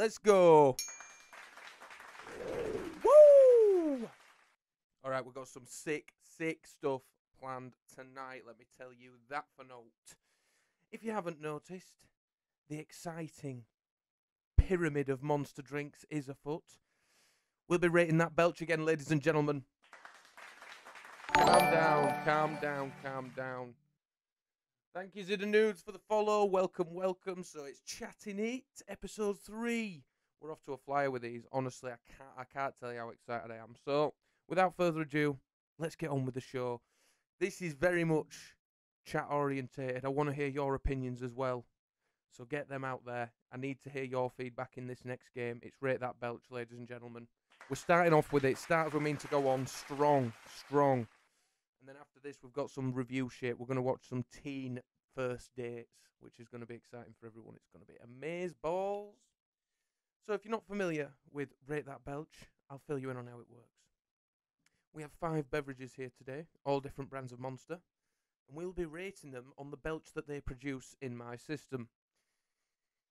Let's go. Woo! All right, we've got some sick stuff planned tonight. Let me tell you that for note. If you haven't noticed, the exciting pyramid of monster drinks is afoot. We'll be rating that belch again, ladies and gentlemen. Calm down. Thank you, Zidda Nudes, for the follow. Welcome. So it's Chattin It, episode 3. We're off to a flyer with these. Honestly, I can't tell you how excited I am. So, without further ado, let's get on with the show. This is very much chat orientated. I want to hear your opinions as well. So get them out there. I need to hear your feedback in this next game. It's Rate That Belch, ladies and gentlemen. We're starting off with it. Start as we mean to go on strong. And then after this, we've got some review shit. We're going to watch some teen first dates, which is going to be exciting for everyone. It's going to be amazeballs. So if you're not familiar with Rate That Belch, I'll fill you in on how it works. We have 5 beverages here today, all different brands of Monster, and we'll be rating them on the belch that they produce in my system.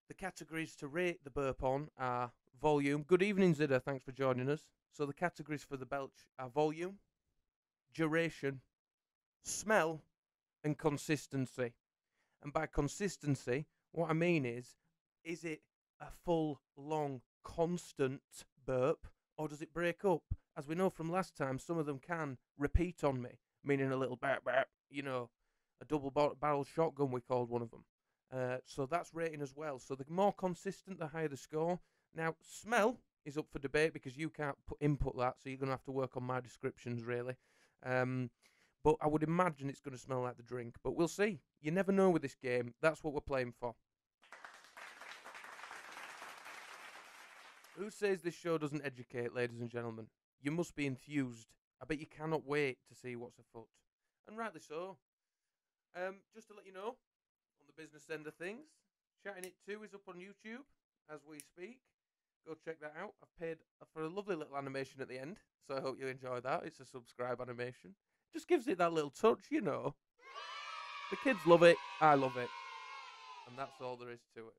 The categories to rate the burp on are volume. Good evening, Zidda. Thanks for joining us. So the categories for the belch are volume, duration, smell, and consistency. And by consistency, what I mean is it a full, long, constant burp, or does it break up? As we know from last time, some of them can repeat on me, meaning a little burp, a double barrel shotgun, we called one of them. So that's rating as well. So the more consistent, the higher the score. Now, smell is up for debate because you can't input that, so you're going to have to work on my descriptions, really. But I would imagine it's going to smell like the drink, but we'll see. You never know with this game. That's what we're playing for. Who says this show doesn't educate, ladies and gentlemen? You must be enthused. I bet you cannot wait to see what's afoot. And rightly so. Just to let you know, on the business end of things, Chattin It 2 is up on YouTube as we speak. Go check that out. I've paid for a lovely little animation at the end, so I hope you enjoy that. It's a subscribe animation. Just gives it that little touch, you know. The kids love it, I love it. And that's all there is to it.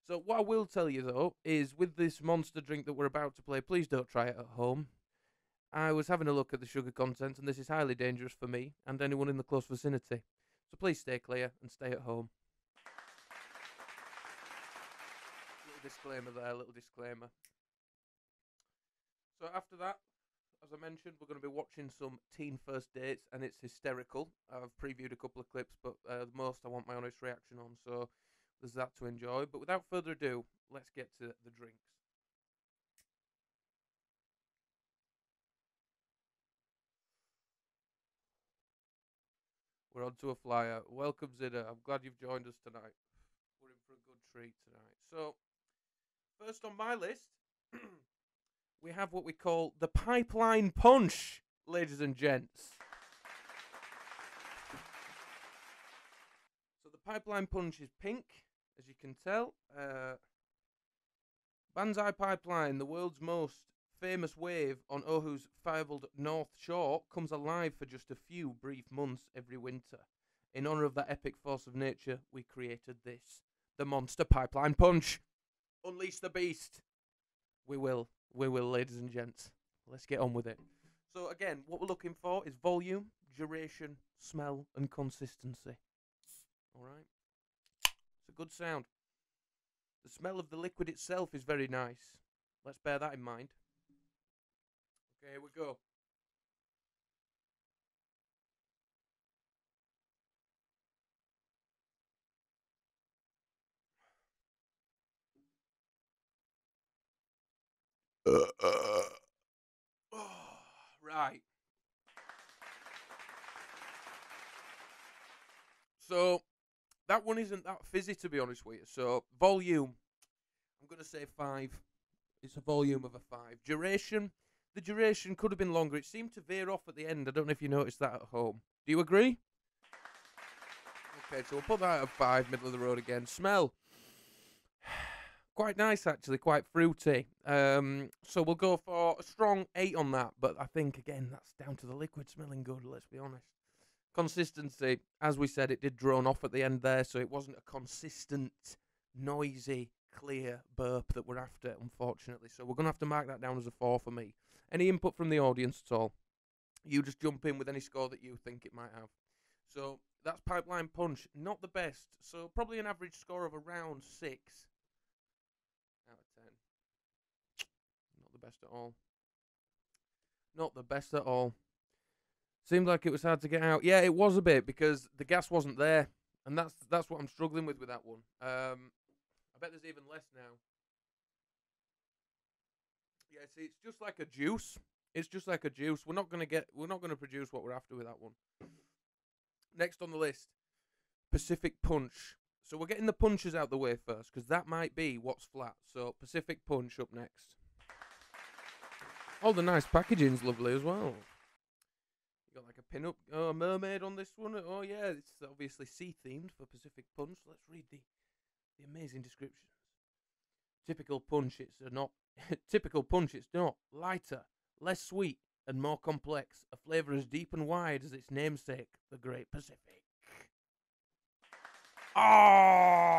So what I will tell you, though, is with this monster drink that we're about to play, please don't try it at home. I was having a look at the sugar content, and this is highly dangerous for me and anyone in the close vicinity. So please stay clear and stay at home. Little disclaimer. So after that, as I mentioned, we're going to be watching some teen first dates, and it's hysterical. I've previewed a couple of clips, but the most I want my honest reaction on, so there's that to enjoy. But without further ado, let's get to the drinks. We're on to a flyer. Welcome, Zidda. I'm glad you've joined us tonight. We're in for a good treat tonight. So, first on my list, we have what we call the Pipeline Punch, ladies and gents. So the Pipeline Punch is pink, as you can tell. Banzai Pipeline, the world's most famous wave on Oahu's fabled North Shore, comes alive for just a few brief months every winter. In honor of that epic force of nature, we created this, the Monster Pipeline Punch. Unleash the beast. We will, ladies and gents. Let's get on with it. So again, what we're looking for is volume, duration, smell, and consistency. All right. It's a good sound. The smell of the liquid itself is very nice. Let's bear that in mind. Okay, here we go. Right. So, that one isn't that fizzy, to be honest with you. So, volume, I'm going to say 5. It's a volume of a 5. Duration, the duration could have been longer. It seemed to veer off at the end. I don't know if you noticed that at home. Do you agree? Okay, so we'll put that at 5, middle of the road again. Smell. Quite nice, actually, quite fruity. So we'll go for a strong 8 on that. But I think, again, that's down to the liquid smelling good, let's be honest. Consistency, as we said, it did drone off at the end there, so it wasn't a consistent, noisy clear burp that we're after, unfortunately. So we're going to have to mark that down as a 4 for me. Any input from the audience at all? You just jump in with any score that you think it might have. So that's Pipeline Punch. Not the best. So probably an average score of around 6 out of 10. Not the best at all. Not the best at all. Seemed like it was hard to get out. Yeah, it was a bit because the gas wasn't there. And that's what I'm struggling with that one. I bet there's even less now. Yeah, see, it's just like a juice. It's just like a juice. We're not gonna produce what we're after with that one. Next on the list, Pacific Punch. So we're getting the punches out the way first, because that might be what's flat. So Pacific Punch up next. Oh, the nice packaging's lovely as well. You got like a pin-up mermaid on this one. Oh yeah, it's obviously sea-themed for Pacific Punch. Let's read the amazing descriptions. Typical punch, it's not. Typical punch, it's not. Lighter, less sweet, and more complex. A flavour as deep and wide as its namesake, the Great Pacific. Ah,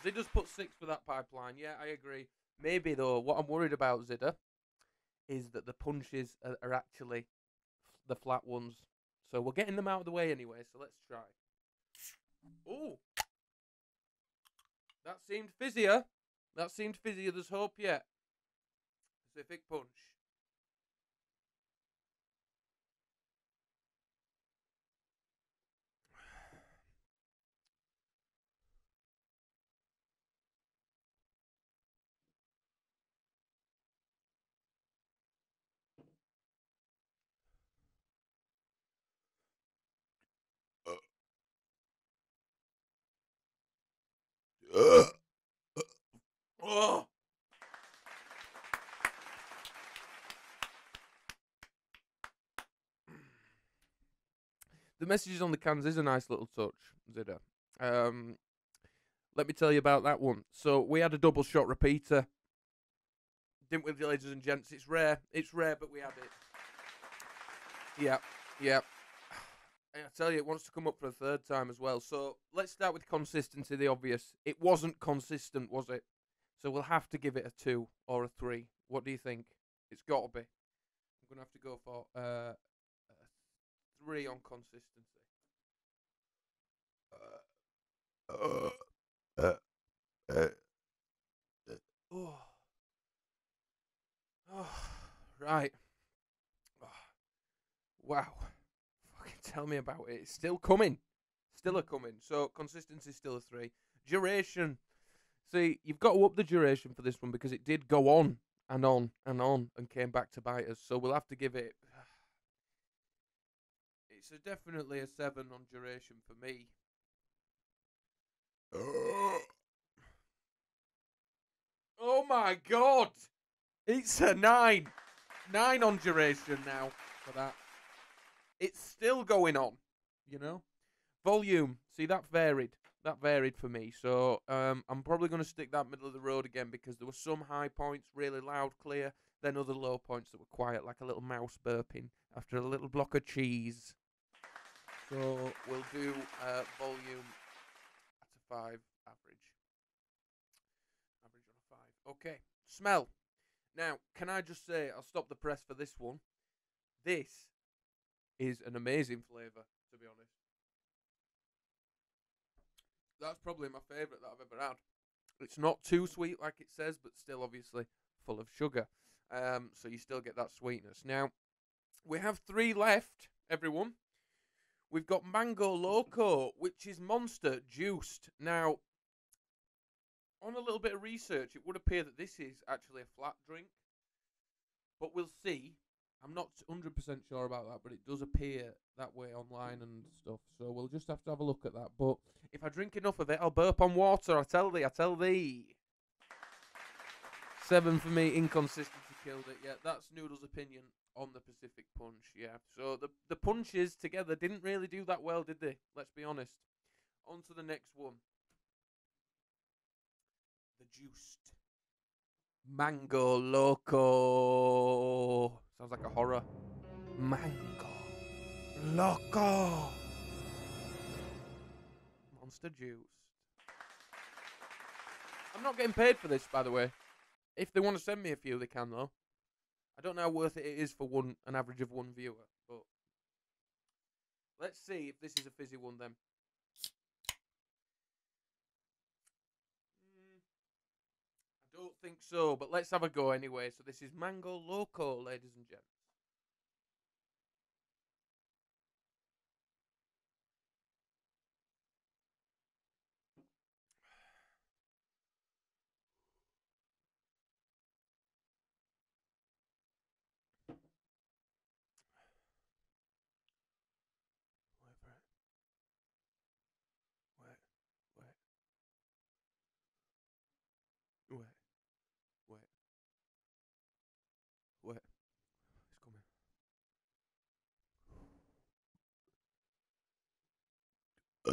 Zidda's put 6 for that pipeline. Yeah, I agree. Maybe though, what I'm worried about, Zidda, is that the punches are actually the flat ones. So we're getting them out of the way anyway. So let's try. Oh, that seemed fizzier. That seemed fizzier. There's hope yet. Pacific Punch. Oh. The messages on the cans is a nice little touch, Zidda. Let me tell you about that one. So we had a double shot repeater. Didn't we, ladies and gents? It's rare, but we had it. Yeah. And I tell you, it wants to come up for a third time as well. So let's start with consistency, the obvious. It wasn't consistent, was it? So we'll have to give it a 2 or a 3. What do you think? It's got to be. I'm going to have to go for a 3 on consistency. Right. Wow. Fucking tell me about it. It's still coming. Still a coming. So consistency still a 3. Duration. See, you've got to up the duration for this one because it did go on and on and on and came back to bite us. So we'll have to give it. It's definitely a 7 on duration for me. Oh my god! It's a 9. 9 on duration now for that. It's still going on, you know? Volume. See, that varied. That varied for me. So I'm probably going to stick that middle of the road again because there were some high points, really loud, clear, then other low points that were quiet, like a little mouse burping after a little block of cheese. So we'll do volume at a 5 average. Average on a 5. Okay. Smell. Now, can I just say, I'll stop the press for this one. This is an amazing flavour, to be honest. That's probably my favourite that I've ever had. It's not too sweet like it says, but still obviously full of sugar. So you still get that sweetness. Now, we have 3 left, everyone. We've got Mango Loco, which is Monster juiced. Now, on a little bit of research, it would appear that this is actually a flat drink. But we'll see. I'm not 100% sure about that, but it does appear that way online and stuff. So we'll just have to have a look at that. But if I drink enough of it, I'll burp on water. I tell thee. 7 for me. Inconsistency killed it. Yeah, that's Noodle's opinion on the Pacific Punch. Yeah. So the punches together didn't really do that well, did they? Let's be honest. On to the next one. The juiced Mango Loco. Sounds like a horror. Mango Loco. Monster juiced. I I'm not getting paid for this, by the way. If they want to send me a few, they can, though. I don't know how worth it is for an average of one viewer, but let's see if this is a fizzy one then. I don't think so, but let's have a go anyway. So this is Mango Loco, ladies and gents. Wait for it. Wait, wait, wait, wait, wait. It's coming. I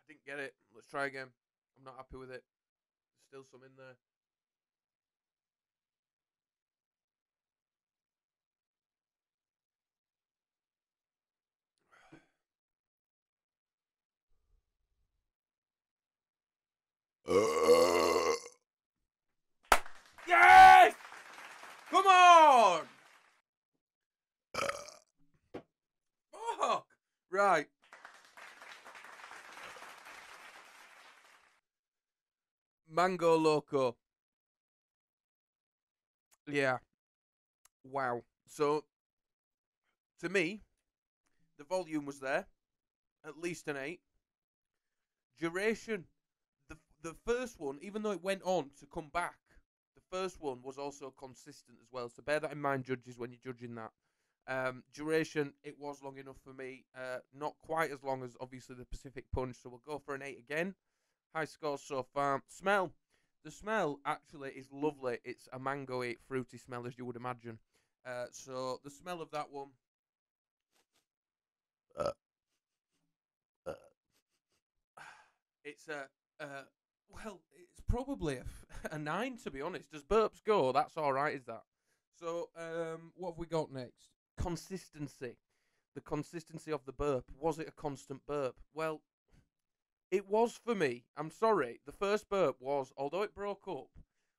didn't get it. Let's try again. I'm not happy with it. There's still some in there. Yes! Come on! Fuck! Right. Mango Loco. Yeah. Wow. So, to me, the volume was there. At least an 8. Duration. The first one, even though it went on to come back, the first one was also consistent as well. So bear that in mind, judges, when you're judging that. Duration, it was long enough for me. Not quite as long as, obviously, the Pacific Punch. So we'll go for an 8 again. High score so far. Smell. The smell, actually, is lovely. It's a mango-y, fruity smell, as you would imagine. So the smell of that one... it's well, it's probably a 9, to be honest. Does burps go? That's all right, is that? So, what have we got next? Consistency. The consistency of the burp. Was it a constant burp? Well, it was for me. I'm sorry. The first burp was, although it broke up,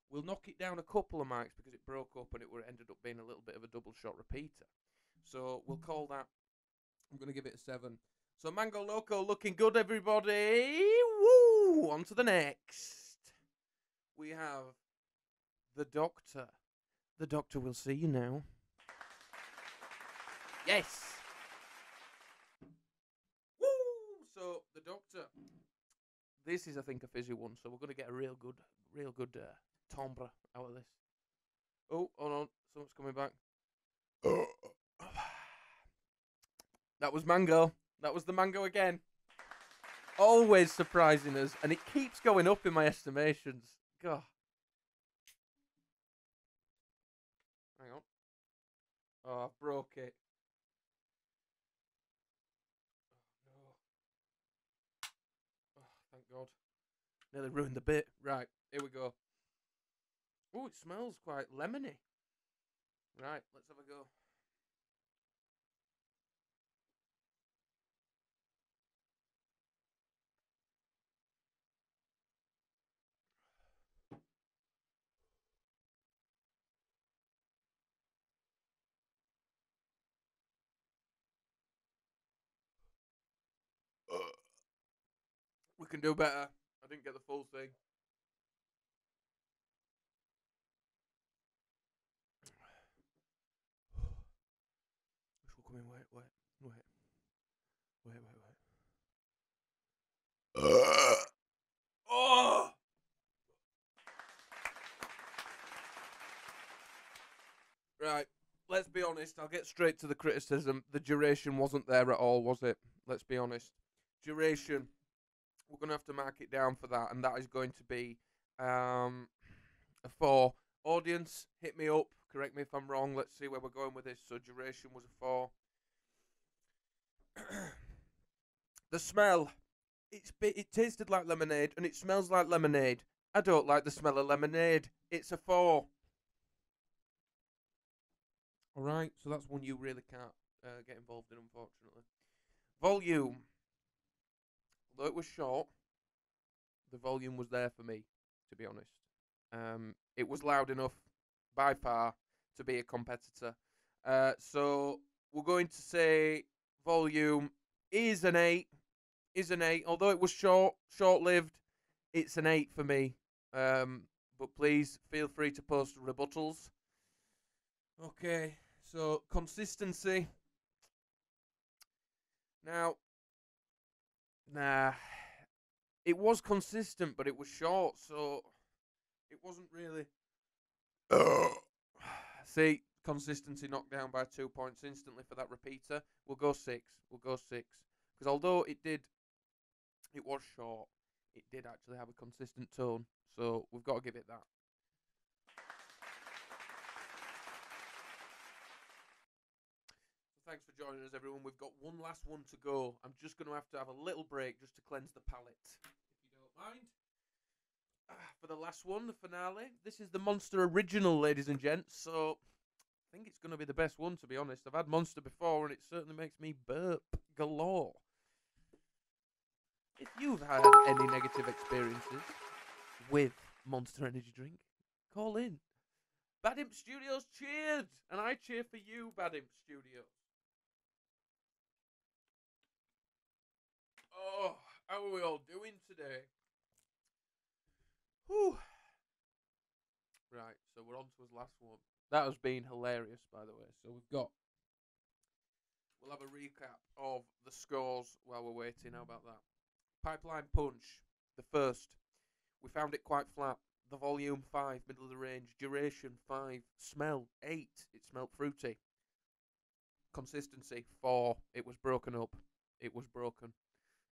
we'll knock it down a couple of marks because it broke up and it ended up being a little bit of a double shot repeater. So we'll call that. I'm going to give it a 7. So Mango Loco looking good, everybody. Woo! On to the next. We have the Doctor. The Doctor will see you now. Yes. Woo! So the Doctor. This is, I think, a fizzy one. So we're going to get a real good timbre out of this. Oh, hold on. Something's coming back. That was Mango. That was the Mango again. Always surprising us, and it keeps going up in my estimations. God. Hang on. Oh, I broke it. Oh, no. Oh, thank God. Nearly ruined the bit. Right, here we go. Oh, it smells quite lemony. Right, let's have a go. We can do better. I didn't get the full thing. This will come in. Wait. Oh! Right, let's be honest. I'll get straight to the criticism. The duration wasn't there at all, was it? Let's be honest. Duration. We're going to have to mark it down for that, and that is going to be a 4. Audience, hit me up. Correct me if I'm wrong. Let's see where we're going with this. So duration was a 4. The smell. It tasted like lemonade, and it smells like lemonade. I don't like the smell of lemonade. It's a 4. All right, so that's one you really can't get involved in, unfortunately. Volume. Although it was short, The volume was there for me, to be honest. It was loud enough, by far, to be a competitor. So we're going to say volume is an 8. Is an 8. Although it was short-lived, it's an 8 for me. But please feel free to post rebuttals. Okay, so consistency. Now, it was consistent, but it was short, so it wasn't really. See, consistency knocked down by 2 points instantly for that repeater. We'll go 6. We'll go 6. Because although it was short, it did actually have a consistent tone. So we've got to give it that. Thanks for joining us, everyone. We've got one last one to go. I'm just going to have a little break just to cleanse the palate, if you don't mind. For the last one, the finale. This is the Monster Original, ladies and gents. So I think it's going to be the best one, to be honest. I've had Monster before, and it certainly makes me burp galore. If you've had any negative experiences with Monster Energy Drink, call in. Bad Imp Studios cheered, and I cheer for you, Bad Imp Studios. Oh, how are we all doing today? Whew. Right, so we're on to his last one. That has been hilarious, by the way. So we'll have a recap of the scores while we're waiting. How about that? Pipeline Punch, the first. We found it quite flat. The volume 5, middle of the range. Duration 5. Smell 8. It smelled fruity. Consistency 4. It was broken up. It was broken.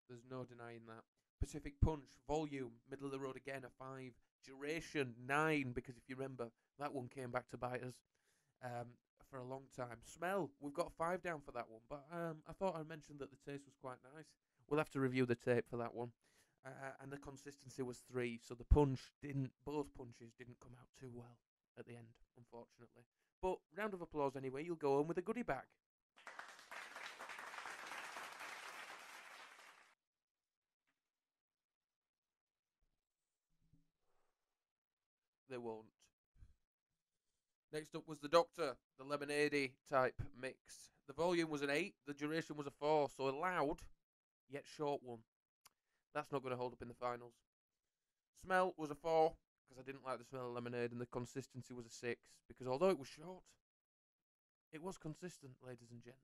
There's no denying that. Pacific Punch, volume, middle of the road again, a 5. Duration 9, because if you remember, that one came back to bite us for a long time. Smell, we've got 5 down for that one, but I thought I mentioned that the taste was quite nice. We'll have to review the tape for that one. And the consistency was 3, so both punches didn't come out too well at the end, unfortunately. But round of applause anyway, you'll go home with a goodie bag. They won't. Next up was the Doctor, the lemonade type mix. The volume was an 8, the duration was a 4, so a loud, yet short one. That's not going to hold up in the finals. Smell was a 4, because I didn't like the smell of lemonade, and the consistency was a 6, because although it was short, it was consistent, ladies and gents.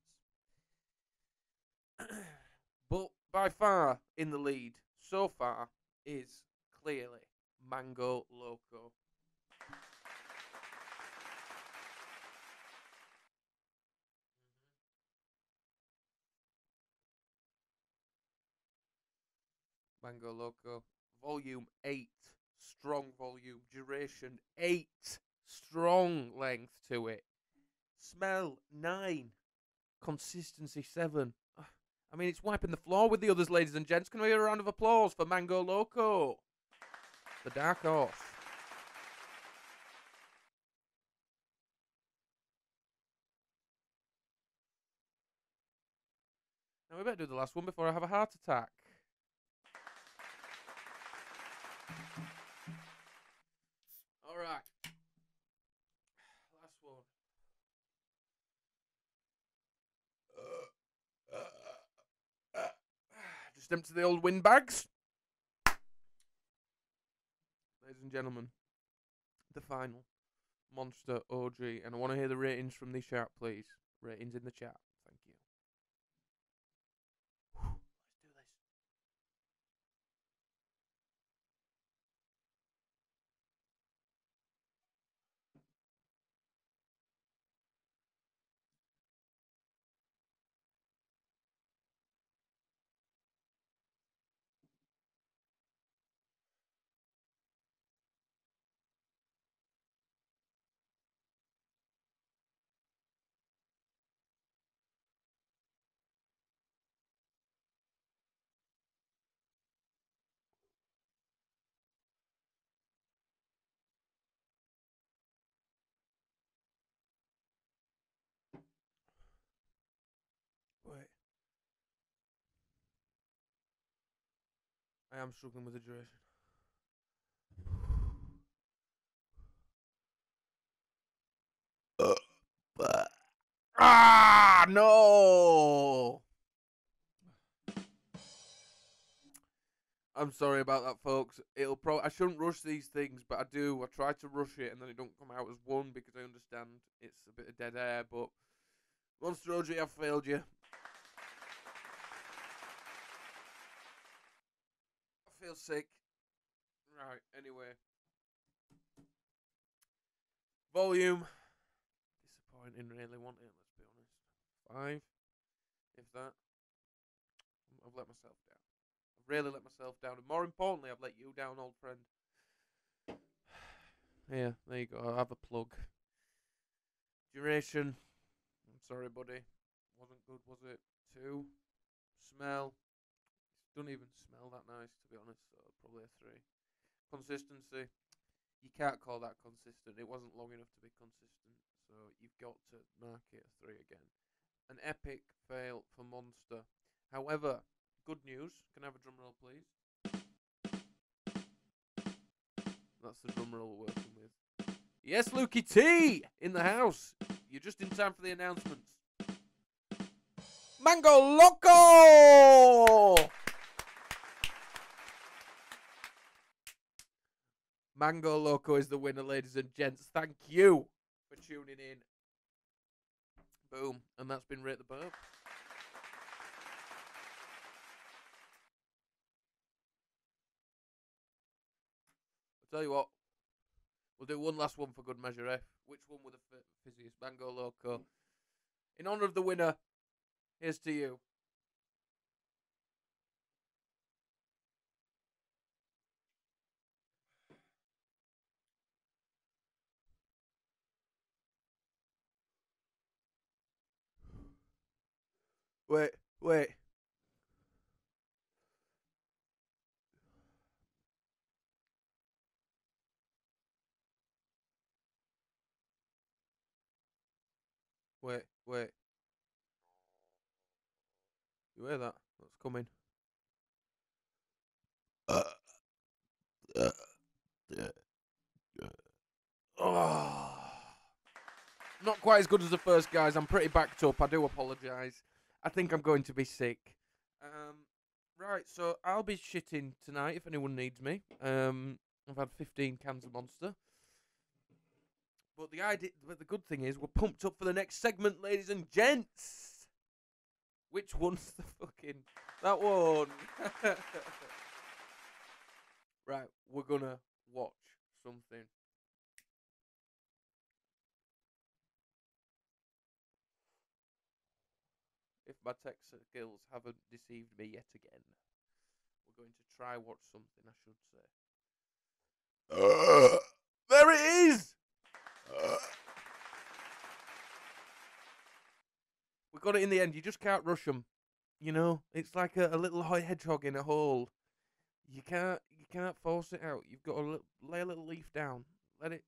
But by far in the lead so far is clearly Mango Loco. Mango Loco. Volume 8. Strong volume. Duration 8. Strong length to it. Smell 9. Consistency 7. I mean, it's wiping the floor with the others, ladies and gents. Can we hear a round of applause for Mango Loco? The dark horse. Now we better do the last one before I have a heart attack. All right. Last one. Just empty the old windbags. Ladies and gentlemen, the final Monster OG. And I want to hear the ratings from the chat, please. Ratings in the chat. Thank you. Let's do this. Wait. I am struggling with the duration. Ah, no! I'm sorry about that, folks. I shouldn't rush these things, but I do. I try to rush it, and then it don't come out as one because I understand it's a bit of dead air. But Monster OG, I've failed you. I feel sick. Right. Anyway, volume. Disappointing. Really want it. Let's be honest. 5, if that. I've let myself down. I've really let myself down, and more importantly, I've let you down, old friend. Yeah, there you go. I'll have a plug. Duration. I'm sorry, buddy. Wasn't good, was it? 2. Smell. Doesn't even smell that nice, to be honest. So probably a 3. Consistency. You can't call that consistent. It wasn't long enough to be consistent. So you've got to mark it a 3 again. An epic fail for Monster. However, good news. Can I have a drum roll, please? That's the drum roll we're working with. Yes, Lukey T in the house. You're just in time for the announcements. Mango Loco! Mango Loco is the winner, ladies and gents. Thank you for tuning in. Boom. And that's been Rate the Burp. I'll tell you what. We'll do one last one for good measure, eh? Which one with the fizziest? Mango Loco. In honour of the winner, here's to you. Wait. Wait. You hear that? That's coming. Oh. Not quite as good as the first, guys. I'm pretty backed up. I do apologise. I think I'm going to be sick. Right, so I'll be shitting tonight if anyone needs me. I've had 15 cans of Monster. But the good thing is we're pumped up for the next segment, ladies and gents. Which one's the fucking... That one. Right, we're gonna watch something. If my tech skills haven't deceived me yet again, we're going to try watch something, I should say. There it is! We got it in the end. You just can't rush them. You know, it's like a little hedgehog in a hole. You can't force it out. You've got to lay a little leaf down, let it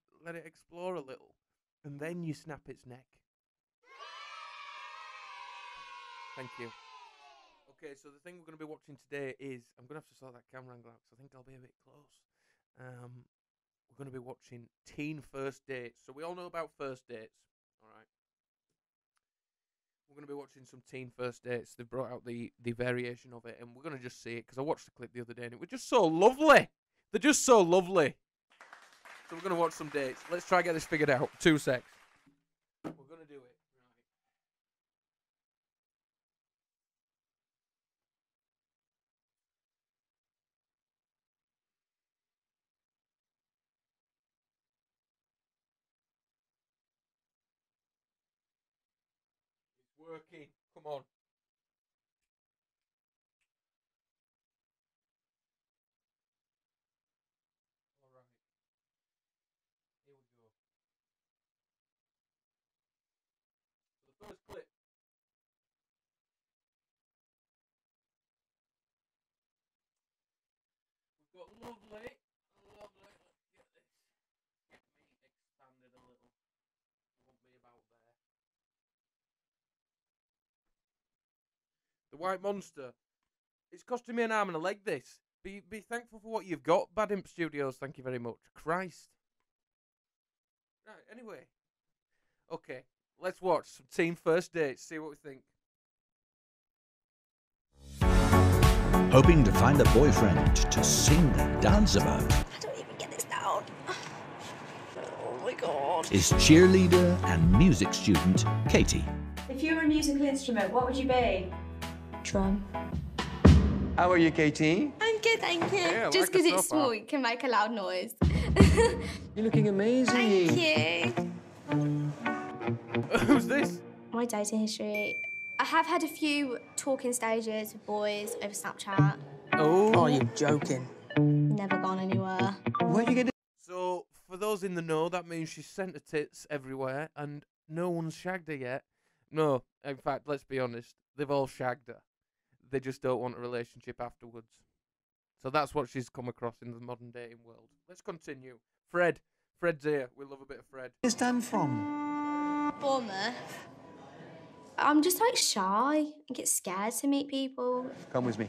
explore a little, and then you snap its neck. Thank you. Okay, so the thing we're going to be watching today is I'm going to have to sort that camera angle out because I think I'll be a bit close. We're going to be watching Teen First Dates. So we all know about first dates, all right? We're going to be watching some Teen First Dates. They've brought out the variation of it, and we're going to just see it because I watched the clip the other day, and it was just so lovely. They're just so lovely. So we're going to watch some dates. Let's try and get this figured out. 2 secs. We're going to do it. It's working. Come on. All right. Here we go. So the first clip. We've got lovely. Let's get this. Get me expanded a little. You want me about there. The White Monster. It's costing me an arm and a leg, this. Be thankful for what you've got, Bad Imp Studios. Thank you very much. Christ. Right, anyway. Okay, Let's watch some teen first dates, see what we think. Hoping to find a boyfriend to sing and dance about. I don't even get this down. Oh my god. Is cheerleader and music student Katie. If you were a musical instrument, what would you be? Drum. How are you, Katie? I'm good, thank you. Yeah, Just like because it so it's far. small, it can make a loud noise. You're looking amazing. Thank you. Who's this? My dating history. I have had a few talking stages with boys over Snapchat. Oh. Are you joking? Never gone anywhere. Where'd you get it? So, for those in the know, that means she's sent her tits everywhere and no one's shagged her yet. No, in fact, let's be honest, they've all shagged her. They just don't want a relationship afterwards. So that's what she's come across in the modern dating world. Let's continue. Fred. Fred's here. We love a bit of Fred. Where's Dan from? Bournemouth. I'm just like shy and get scared to meet people. Come with me.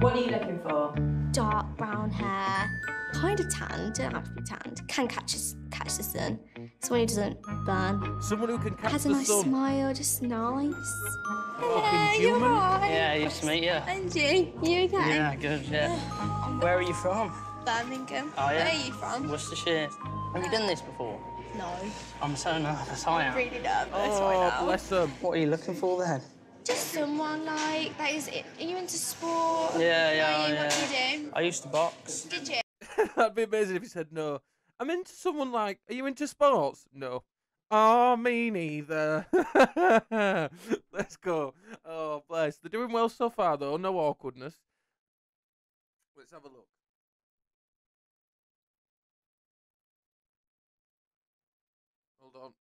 What are you looking for? Dark brown hair, kind of tanned, don't have to be tanned. Can catch the sun. Someone who doesn't burn. Someone who can catch Has a the nice sun. smile, just nice. Fucking human. right. Yeah, nice to meet you. And you okay? Yeah, good, yeah. Where are you from? Birmingham. Oh, yeah? Where are you from? Worcestershire. Have you done this before? No. I'm so nervous, I am. Really nervous Oh, right now. bless them. What are you looking for then? Just someone like that is. Are you into sport? Yeah, What do yeah. you do? I used to box. Did you? That'd be amazing if he said no. I'm into someone like, are you into sports? No. Oh, me neither. Let's go. Oh, bless. They're doing well so far, though. No awkwardness. Let's have a look. Hold on.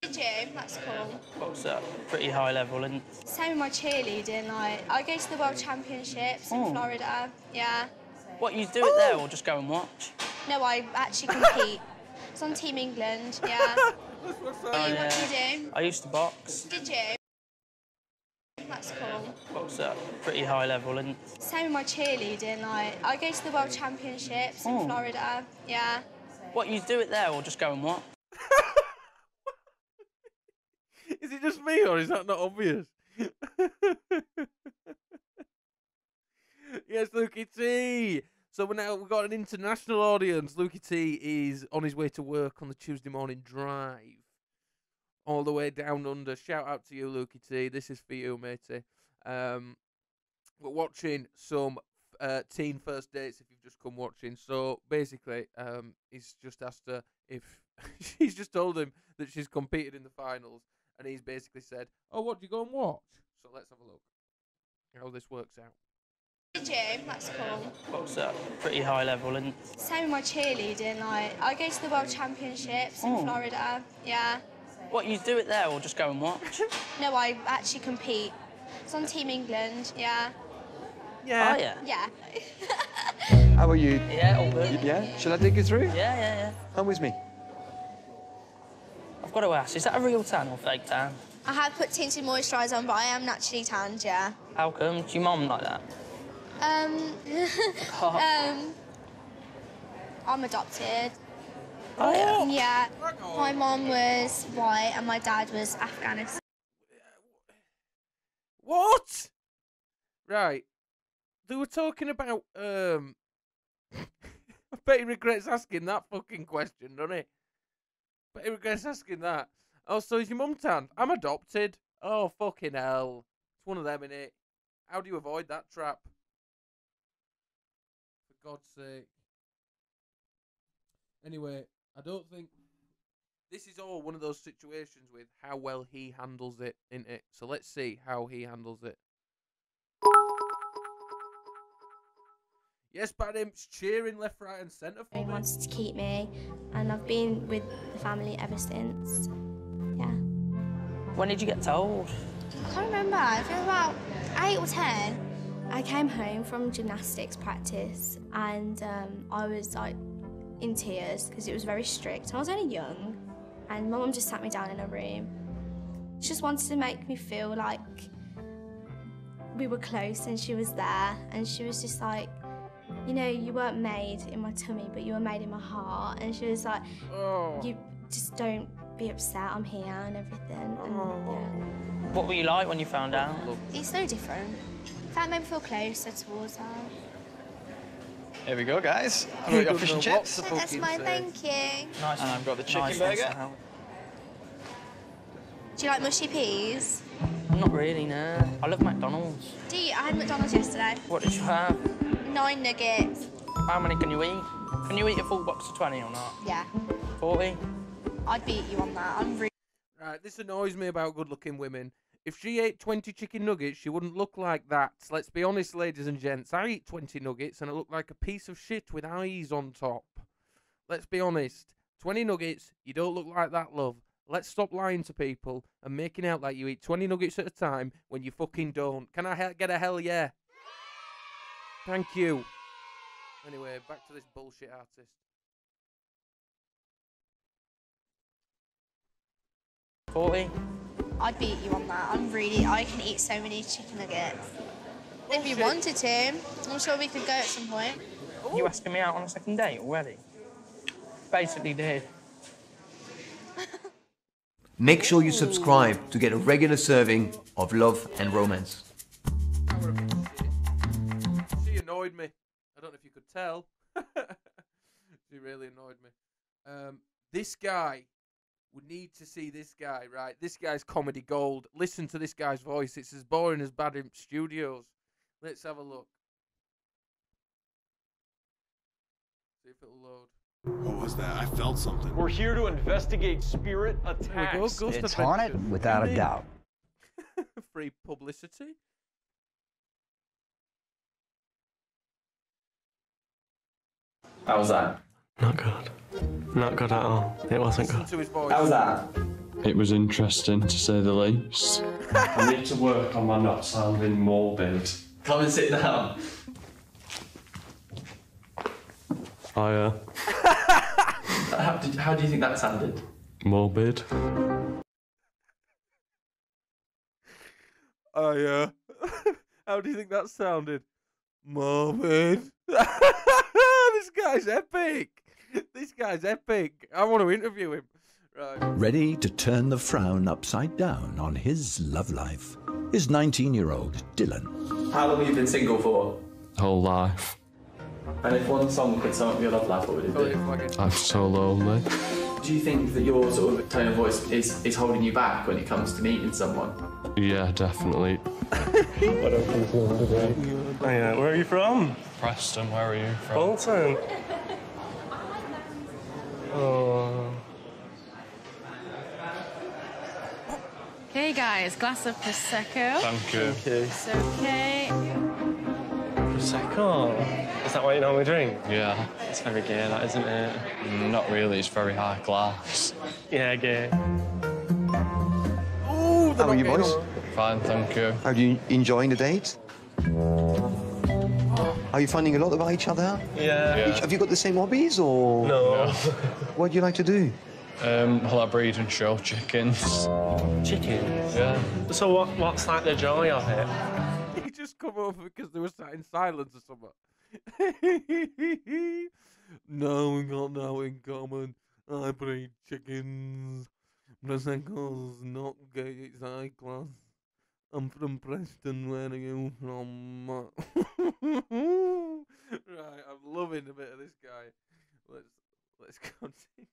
Did you? That's cool. Box at a pretty high level, and Same with my cheerleading. Like I go to the World Championships in Florida. Yeah. what, you do it there or just go and watch? No, I actually compete. It's on Team England. Yeah. What's What that? do you do? I used to box. Did you? That's cool. Box at a pretty high level, and Same with my cheerleading. Like I go to the World Championships in Florida. Yeah. what, you do it there or just go and watch? Is it just me, or is that not obvious? Yes, Lukey T. So we've got an international audience. Lukey T is on his way to work on the Tuesday morning drive, all the way down under. Shout out to you, Lukey T. This is for you, matey. We're watching some teen first dates. If you've just come watching, so basically, he's just asked her if she's just told him that she's competed in the finals. And he's basically said, oh, what, do you go and watch? So let's have a look how this works out. Did you? That's cool. Box at a pretty high level, and Same with my cheerleading. Like I go to the World Championships in Florida. Yeah. what, you do it there or just go and watch? No, I actually compete. It's on Team England. Yeah. Yeah. Oh, yeah? Yeah. How are you? Yeah, all good. Yeah? Shall I take you through? Yeah. Come with me. I've got to ask, is that a real tan or fake tan? I have put tinted moisturiser on, but I am naturally tanned. Yeah. How come? Do your mum like that? I'm adopted. Oh, yeah. Yeah. My mom was white and my dad was Afghanistan. What? Right. They were talking about, I bet he regrets asking that fucking question, doesn't he? But he regrets asking that. Oh, so is your mum tan? I'm adopted. Oh, fucking hell. It's one of them, innit? How do you avoid that trap? For God's sake. Anyway, I don't think... This is all one of those situations with how well he handles it, isn't it? So let's see how he handles it. Yes, Badim's cheering left, right and centre for He me. wanted to keep me, and I've been with the family ever since. Yeah. When did you get told? I can't remember. I feel about 8 or 10. I came home from gymnastics practice, and I was like in tears because it was very strict. I was only young, and my mum just sat me down in a room. She just wanted to make me feel like we were close, and she was there, and she was just like, you know, you weren't made in my tummy, but you were made in my heart. And she was like, you just don't be upset, I'm here and everything. And, yeah. What were you like when you found out? It's so different. That made me feel closer towards her. Here we go, guys. I've got your fish and chips. That's mine, thank you. Nice. And I've got the chicken nice burger. Do you like mushy peas? Not really, no. I love McDonald's. Do you? I had McDonald's yesterday. What did you have? 9 nuggets. How many can you eat? Can you eat a full box of 20 or not? Yeah. 40? I'd beat you on that. I'm really... Right, this annoys me about good-looking women. If she ate 20 chicken nuggets, she wouldn't look like that. Let's be honest, ladies and gents. I eat 20 nuggets and I look like a piece of shit with eyes on top. Let's be honest. 20 nuggets, you don't look like that, love. Let's stop lying to people and making out like you eat 20 nuggets at a time when you fucking don't. Can I get a hell yeah? Thank you. Anyway, back to this bullshit artist. 40? I'd beat you on that. I can eat so many chicken nuggets. If you wanted to, I'm sure we could go at some point. You asking me out on a second date already? Basically did. Make sure you subscribe to get a regular serving of love and romance. She annoyed me. I don't know if you could tell. She really annoyed me. This guy, we need to see this guy, right? This guy's comedy gold. Listen to this guy's voice. It's as boring as Bad Imp Studios. Let's have a look. See if it'll load. What was that? I felt something. We're here to investigate spirit attacks. There we go, Ghost It's Adventures. haunted without a doubt. Free publicity. How was that? Not good. Not good at all. It wasn't Listen good. to his voice. How was that? It was interesting, to say the least. I need to work on my not sounding morbid. Come and sit down. Oh, yeah. How do you think that sounded? Morbid. Oh, yeah. How do you think that sounded? Morbid. This guy's epic. This guy's epic. I want to interview him. Right. Ready to turn the frown upside down on his love life is 19-year-old Dylan. How long have you been single for? Whole life. And if one song could sum up your love life, what would it be? I'm so lonely. Do you think that your sort of tone of voice is holding you back when it comes to meeting someone? Yeah, definitely. Oh yeah, where are you from? Preston, where are you from? Bolton. Oh. Okay, guys, glass of Prosecco. Thank you. Thank you. It's okay. Prosecco? Is that what you normally drink? Yeah. It's very gay, that, isn't it? Not really, it's very high class. Yeah, gay. Ooh, How are you, boys? Fine, thank you. Are you enjoying the date? Are you finding a lot about each other? Yeah. Have you got the same hobbies, or...? No. What do you like to do? Well, I breed and show chickens. Chickens? Yeah. So what's like the joy of it? He just come over because they were sat in silence or something. No, we got no in common. I breed chickens. Prosecco's not gay, it's high class. I'm from Preston, where are you from? Right, I'm loving a bit of this guy. Let's continue.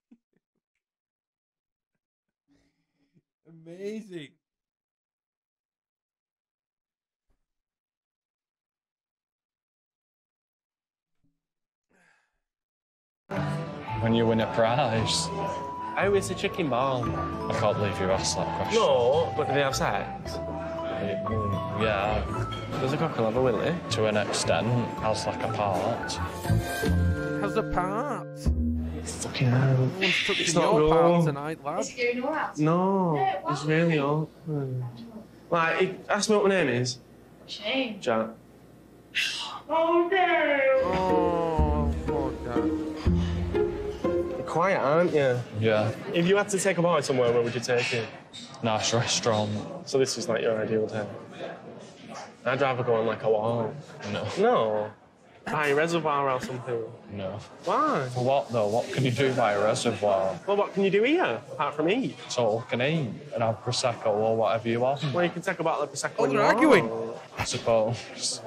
Amazing. When you win a prize. How is the chicken ball? I can't believe you asked that question. No, but do they have sex? Yeah, Does a cockle have a willy? to an extent, as like a part. How's the part? Fucking hell. It's It's your not part wrong. tonight, lad. No, it's really awkward. Like, he asked me what my name is. Shame. Jack. Oh, poor Dad. You're quiet, aren't you? Yeah. If you had to take a boy somewhere, where would you take him? Nice restaurant. So this is like your ideal day. I'd rather go on like a walk. No. No. By a reservoir or something? No. Why? For what though? What can you do by a reservoir? Well, what can you do here, apart from eat? So can eat and have Prosecco or whatever you want. Well, you can take a bottle of Prosecco. Oh, when they're you arguing. want. I suppose.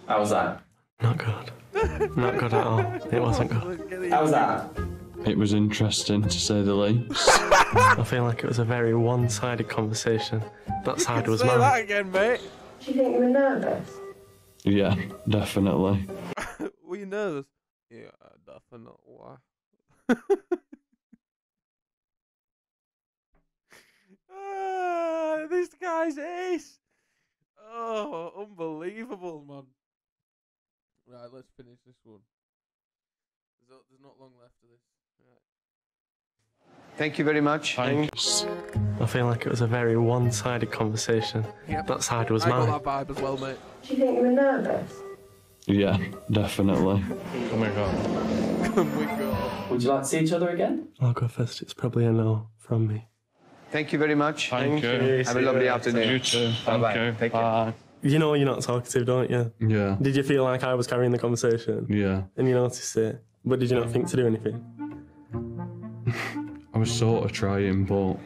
How was that? Not good. Not good at all. It wasn't good. How was that? It was interesting to say the least. I feel like it was a very one-sided conversation. That side was Say mine. that again, mate. Do you think you were nervous? Yeah, definitely. Were you nervous? Yeah, definitely. This guy's ace. Oh, unbelievable, man. Right, let's finish this one. There's not long left of this. Right. Thank you very much. Thanks. I feel like it was a very one-sided conversation. Yep. That side was I mine. got that vibe as well, mate. Do you think you were nervous? Yeah, definitely. Oh my god. Can we go? Would you like to see each other again? I'll go first. It's probably a no from me. Thank you very much. Thank you. Have a lovely afternoon. You too. Bye-bye. Thank you. Take care. Bye. You know you're not talkative, don't you? Yeah. Did you feel like I was carrying the conversation? Yeah. And you noticed it? But did you not think to do anything? I was sort of trying, but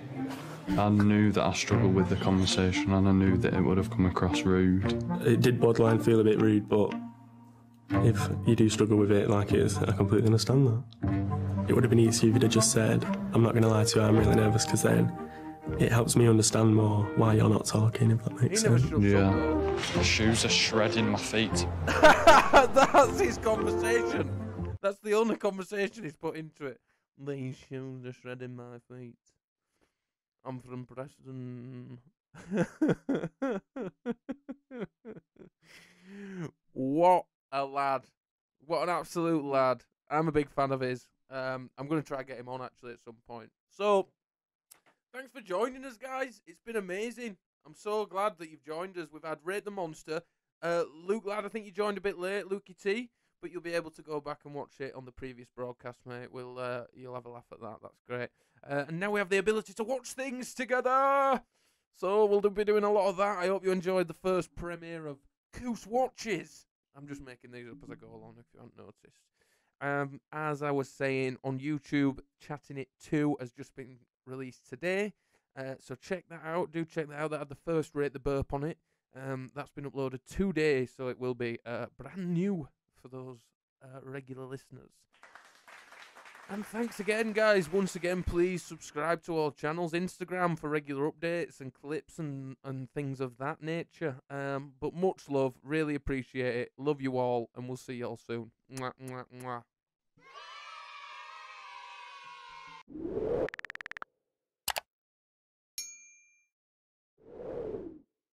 I knew that I struggled with the conversation and I knew that it would have come across rude. It did borderline feel a bit rude, but if you do struggle with it like it is, I completely understand that. It would have been easier if you'd have just said, I'm not going to lie to you, I'm really nervous, because then it helps me understand more why you're not talking, if that makes sense. Yeah. My shoes are shredding my feet. That's his conversation. That's the only conversation he's put into it. These shoes are shredding my feet. I'm from Preston. What a lad. What an absolute lad. I'm a big fan of his. I'm going to try and get him on actually at some point. So, thanks for joining us, guys. It's been amazing. I'm so glad that you've joined us. We've had Rate the Monster. Luke Ladd, I think you joined a bit late, Lukey T, but you'll be able to go back and watch it on the previous broadcast, mate. You'll have a laugh at that. That's great. And now we have the ability to watch things together. So we'll be doing a lot of that. I hope you enjoyed the first premiere of Coos Watches. I'm just making these up as I go along, if you haven't noticed. As I was saying, on YouTube, Chattin It 2 has just been released today. So check that out. Do check that out. That had the first Rate the Burp on it. That's been uploaded today, so it will be brand new for those regular listeners. And thanks again, guys. Once again, please subscribe to our channels, Instagram for regular updates and clips and things of that nature. But much love. Really appreciate it. Love you all, and we'll see you all soon. Mwah, mwah, mwah.